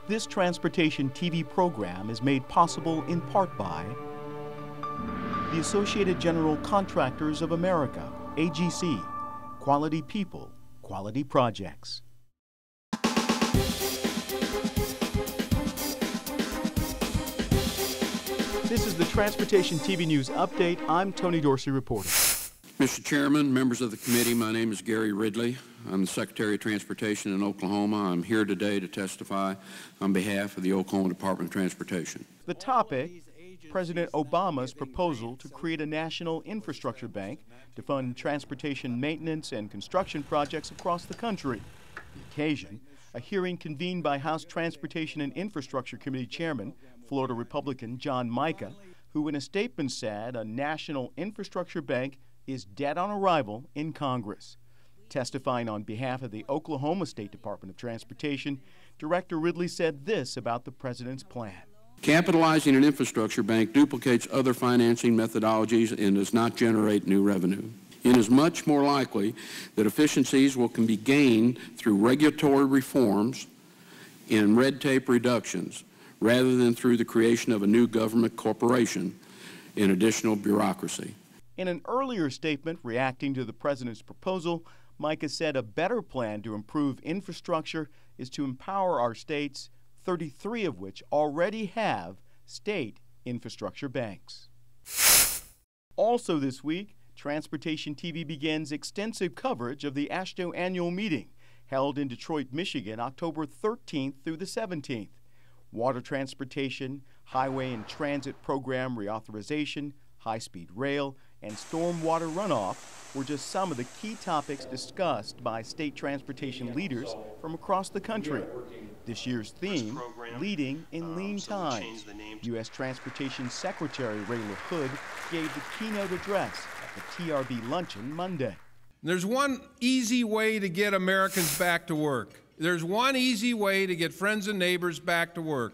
This transportation TV program is made possible in part by the Associated General Contractors of America, AGC, quality people, quality projects. This is the Transportation TV News Update. I'm Tony Dorsey reporting. Mr. Chairman, members of the committee, my name is Gary Ridley. I'm the Secretary of Transportation in Oklahoma. I'm here today to testify on behalf of the Oklahoma Department of Transportation. The topic, President Obama's proposal to create a national infrastructure bank to fund transportation maintenance and construction projects across the country. The occasion, a hearing convened by House Transportation and Infrastructure Committee Chairman, Florida Republican John Mica, who in a statement said a national infrastructure bank is dead on arrival in Congress. Testifying on behalf of the Oklahoma State Department of Transportation, Director Ridley said this about the president's plan. Capitalizing an infrastructure bank duplicates other financing methodologies and does not generate new revenue. It is much more likely that efficiencies can be gained through regulatory reforms and red tape reductions rather than through the creation of a new government corporation and additional bureaucracy. In an earlier statement reacting to the president's proposal, Mica said a better plan to improve infrastructure is to empower our states, 33 of which already have state infrastructure banks. Also this week, Transportation TV begins extensive coverage of the AASHTO Annual Meeting, held in Detroit, Michigan, October 13th through the 17th. Water transportation, highway and transit program reauthorization, high-speed rail, and stormwater runoff were just some of the key topics discussed by state transportation leaders from across the country. This year's theme, Leading in Lean Times. U.S. Transportation Secretary Ray LaHood gave the keynote address at the TRB luncheon Monday. There's one easy way to get Americans back to work. There's one easy way to get friends and neighbors back to work,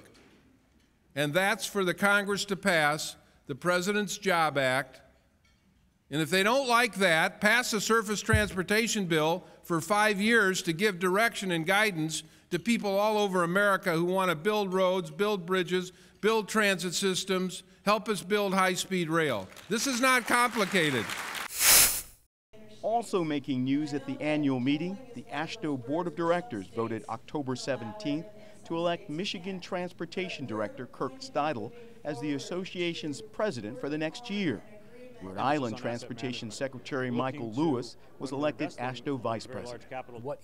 and that's for the Congress to pass the President's Job Act. And if they don't like that, pass a surface transportation bill for 5 years to give direction and guidance to people all over America who want to build roads, build bridges, build transit systems, help us build high-speed rail. This is not complicated. Also making news at the annual meeting, the AASHTO Board of Directors voted October 17th to elect Michigan Transportation Director Kirk Steudle as the association's president for the next year. Rhode Island Transportation Secretary Michael Lewis was elected AASHTO Vice President.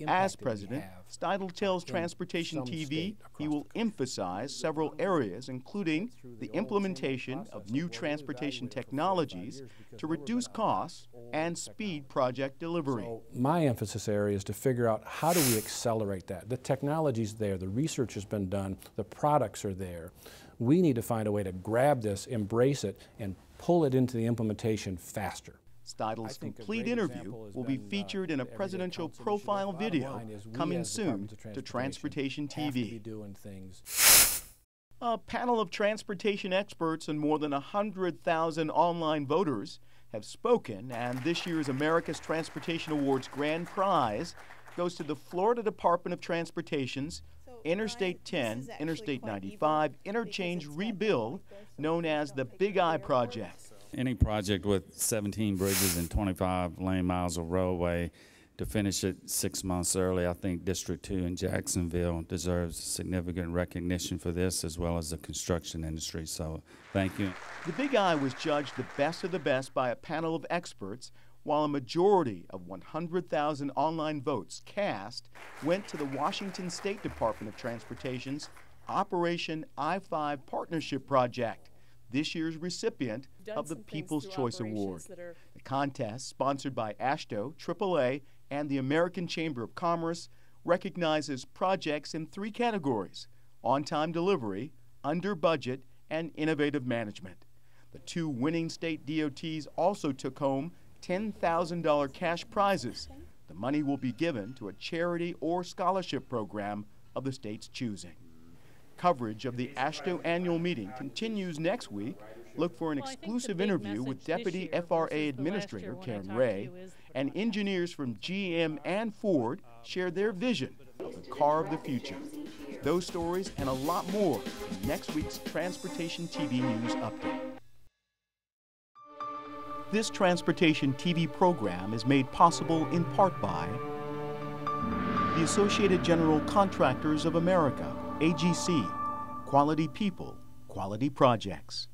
As president, Steudle tells Transportation TV he will emphasize several areas, including the implementation of new transportation technologies to reduce costs and speed project delivery. So my emphasis area is to figure out how do we accelerate that. The technology's there, the research has been done, the products are there. We need to find a way to grab this, embrace it, and pull it into the implementation faster. Steudle's complete interview will be featured in a presidential profile video coming soon to Transportation TV. A panel of transportation experts and more than 100,000 online voters have spoken, and this year's America's Transportation Awards grand prize goes to the Florida Department of Transportation's Interstate 10, Interstate 95 interchange rebuild, known as the Big I project. Any project with 17 bridges and 25 lane miles of roadway, to finish it 6 months early, I think District 2 in Jacksonville deserves significant recognition for this, as well as the construction industry. So thank you. The Big I was judged the best of the best by a panel of experts, while a majority of 100,000 online votes cast went to the Washington State Department of Transportation's Operation I-5 Partnership Project, this year's recipient of the People's Choice Award. The contest, sponsored by AASHTO, AAA, and the American Chamber of Commerce, recognizes projects in 3 categories: on-time delivery, under budget, and innovative management. The 2 winning state DOTs also took home $10,000 cash prizes. The money will be given to a charity or scholarship program of the state's choosing. Coverage of the AASHTO Annual Meeting continues next week. Look for an exclusive interview with Deputy FRA Administrator Karen Ray, and engineers from GM and Ford share their vision of the car of the future. those stories and a lot more in next week's Transportation TV News Update. This Transportation TV program is made possible in part by the Associated General Contractors of America, AGC, Quality People, Quality Projects.